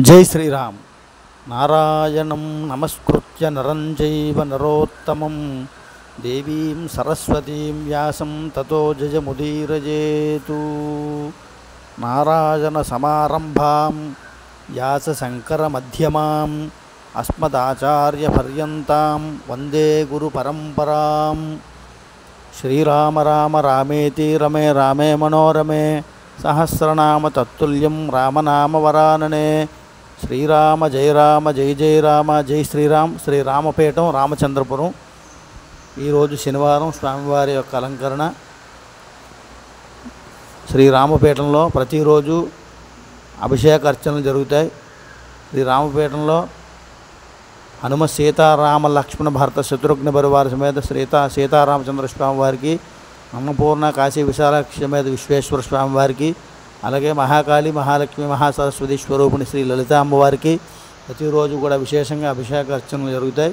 జై శ్రీరామ్. నారాయణం నమస్కృత్య నరం చైవ నరోత్తమం దేవీం సరస్వతీం వ్యాసం తతో జయముదీరయేతు. నారాయణ సమారంభాం వ్యాస శంకర మధ్యమాం అస్మదాచార్య పర్యంతాం వందే గురు పరంపరాం. శ్రీరామ రామ రామేతి రమే రామే మనోరమే సహస్రనామ తత్తుల్యం రామనామ వరాననే. శ్రీరామ జయ రామ జయ జయ రామ జై శ్రీరామ్. శ్రీరామపేటం రామచంద్రపురం. ఈరోజు శనివారం స్వామివారి యొక్క అలంకరణ. శ్రీరామపేటంలో ప్రతిరోజు అభిషేక అర్చనలు జరుగుతాయి. శ్రీరామపేటంలో హనుమ సీతారామ లక్ష్మణ భరత శత్రుఘ్న పరివార సమేత సీతారామచంద్ర స్వామి వారికి, అన్నపూర్ణ కాశీ విశాలాక్షి సమేత విశ్వేశ్వర స్వామి వారికి, అలాగే మహాకాళి మహాలక్ష్మి మహాసరస్వతి స్వరూపిణి శ్రీ లలిత అమ్మవారికి ప్రతిరోజు కూడా విశేషంగా అభిషేక అర్చనలు జరుగుతాయి.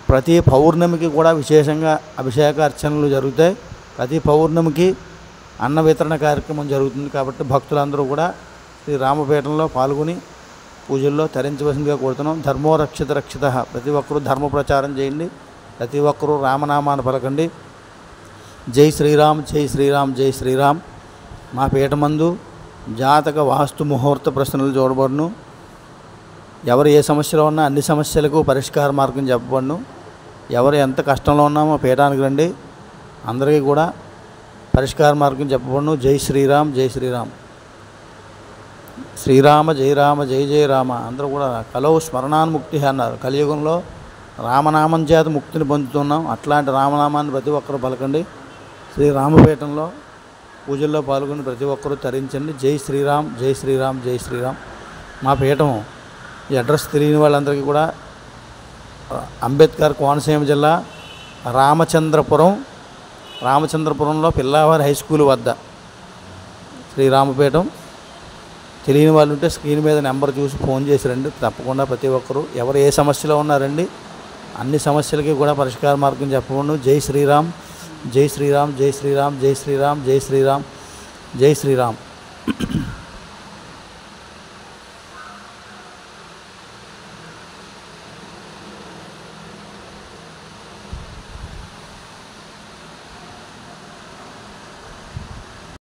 ప్రతి పౌర్ణమికి కూడా విశేషంగా అభిషేక అర్చనలు జరుగుతాయి. ప్రతి పౌర్ణమికి అన్న వితరణ కార్యక్రమం జరుగుతుంది. కాబట్టి భక్తులందరూ కూడా శ్రీ రామపేటంలో పాల్గొని పూజల్లో తరించవలసిందిగా కోరుతున్నాం. ధర్మో రక్షిత రక్షిత. ప్రతి ఒక్కరూ ధర్మ ప్రచారం చేయండి. ప్రతి ఒక్కరూ రామనామాన్ని పలకండి. జై శ్రీరామ్ జై శ్రీరామ్ జై శ్రీరామ్. మా పీఠమందు జాతక వాస్తు ముహూర్త ప్రశ్నలు చూడబడును. ఎవరు ఏ సమస్యలో ఉన్నా అన్ని సమస్యలకు పరిష్కార మార్గం చెప్పబడును. ఎవరు ఎంత కష్టంలో ఉన్నా మా పీఠానికి రండి, అందరికీ కూడా పరిష్కార మార్గం చెప్పబడును. జై శ్రీరామ్ జై శ్రీరామ్. శ్రీరామ జయ రామ జయ జయ రామ. అందరూ కూడా కలవు స్మరణాన్ముక్తి అన్నారు. కలియుగంలో రామనామం చేత ముక్తిని పొందుతున్నాం. అట్లాంటి రామనామాన్ని ప్రతి ఒక్కరూ పలకండి. శ్రీరామపేటంలో పూజల్లో పాల్గొని ప్రతి ఒక్కరూ తరించండి. జై శ్రీరామ్ జై శ్రీరామ్ జై శ్రీరామ్. మా పీఠం ఈ అడ్రస్ తెలియని వాళ్ళందరికీ కూడా అంబేద్కర్ కోనసీమ జిల్లా రామచంద్రపురంలో పిల్లవారి హై స్కూల్ వద్ద శ్రీరామపేటం. తెలియని వాళ్ళు ఉంటే స్క్రీన్ మీద నెంబర్ చూసి ఫోన్ చేసి రండి. తప్పకుండా ప్రతి ఒక్కరూ ఎవరు ఏ సమస్యలో ఉన్నారండి, అన్ని సమస్యలకి కూడా పరిష్కార మార్గం చెప్పకుండా. జై శ్రీరామ్ జై శ్రీరామ్ జై శ్రీరామ్ జై శ్రీరామ్ జై శ్రీరామ్ జై శ్రీరామ్.